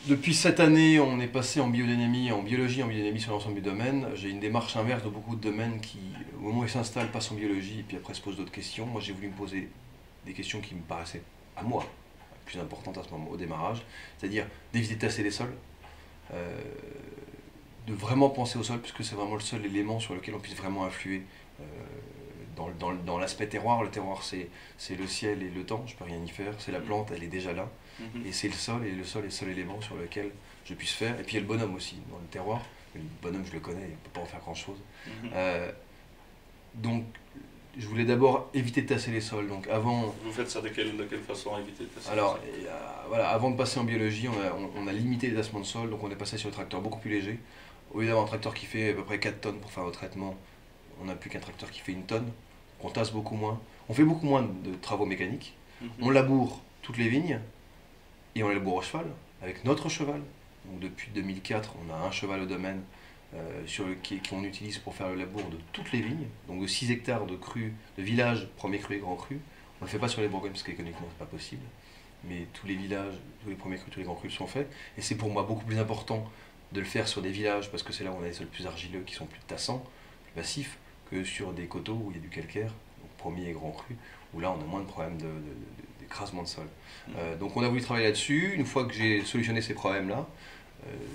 Depuis cette année, on est passé en biodynamie, en biologie, en biodynamie sur l'ensemble du domaine. J'ai une démarche inverse de beaucoup de domaines qui, au moment où ils s'installent, passent en biologie et puis après se posent d'autres questions. Moi, j'ai voulu me poser des questions qui me paraissaient, à moi, plus importantes à ce moment, au démarrage, c'est-à-dire d'éviter de tasser les sols, de vraiment penser au sol, puisque c'est vraiment le seul élément sur lequel on puisse vraiment influer dans l'aspect terroir. Le terroir, c'est le ciel et le temps, je peux rien y faire. C'est la plante, elle est déjà là. Et c'est le sol, et le sol est le seul élément sur lequel je puisse faire. Et puis il y a le bonhomme aussi, dans le terroir. Le bonhomme, je le connais, il ne peut pas en faire grand-chose. Donc, je voulais d'abord éviter de tasser les sols. Donc, avant... Vous faites ça de quelle façon, éviter de tasser Alors, les sols? voilà, avant de passer en biologie, on a limité les tassements de sol, donc on est passé sur des tracteurs beaucoup plus légers. Au lieu d'avoir un tracteur qui fait à peu près 4 tonnes pour faire le traitement, on n'a plus qu'un tracteur qui fait 1 tonne. On tasse beaucoup moins. On fait beaucoup moins de travaux mécaniques. On laboure toutes les vignes, et on les laboure au cheval, avec notre cheval. Donc depuis 2004, on a un cheval au domaine qu'on utilise pour faire le labour de toutes les vignes, donc de 6 hectares de cru, de villages, premier cru et grand cru. On ne le fait pas sur les Bourgognes parce qu'économiquement c'est pas possible, mais tous les villages, tous les premiers crus, tous les grands crus sont faits. Et c'est pour moi beaucoup plus important de le faire sur des villages, parce que c'est là où on a les sols plus argileux, qui sont plus tassants, plus massifs, que sur des coteaux où il y a du calcaire, donc premier et grand cru, où là on a moins de problèmes d'écrasement de sol. Donc on a voulu travailler là-dessus. Une fois que j'ai solutionné ces problèmes-là,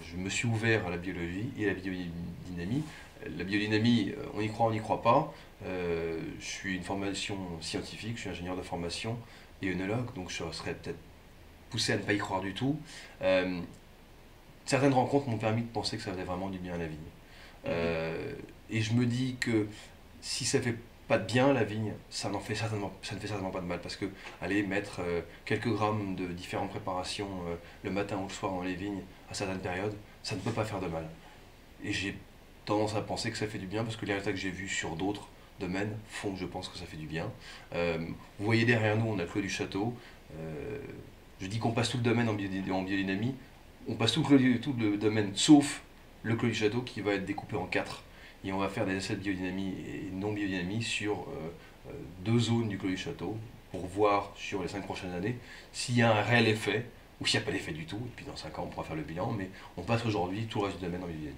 je me suis ouvert à la biologie et à la biodynamie. La biodynamie, on y croit, on n'y croit pas. Je suis une formation scientifique, je suis ingénieur de formation et œnologue, donc je serais peut-être poussé à ne pas y croire du tout. Certaines rencontres m'ont permis de penser que ça faisait vraiment du bien à la vigne. Et je me dis que si ça fait pas de bien la vigne, ça ne fait certainement pas de mal, parce que aller mettre quelques grammes de différentes préparations le matin ou le soir dans les vignes à certaines périodes, ça ne peut pas faire de mal. Et j'ai tendance à penser que ça fait du bien, parce que les résultats que j'ai vus sur d'autres domaines font que je pense que ça fait du bien. Vous voyez derrière nous, on a le clos du château. Je dis qu'on passe tout le domaine en biodynamie. On passe tout le domaine sauf le clos du château qui va être découpé en 4. Et on va faire des essais de biodynamie et non biodynamie sur 2 zones du clos du château pour voir sur les 5 prochaines années s'il y a un réel effet ou s'il n'y a pas d'effet du tout. Et puis dans 5 ans, on pourra faire le bilan. Mais on passe aujourd'hui tout le reste du domaine en biodynamie.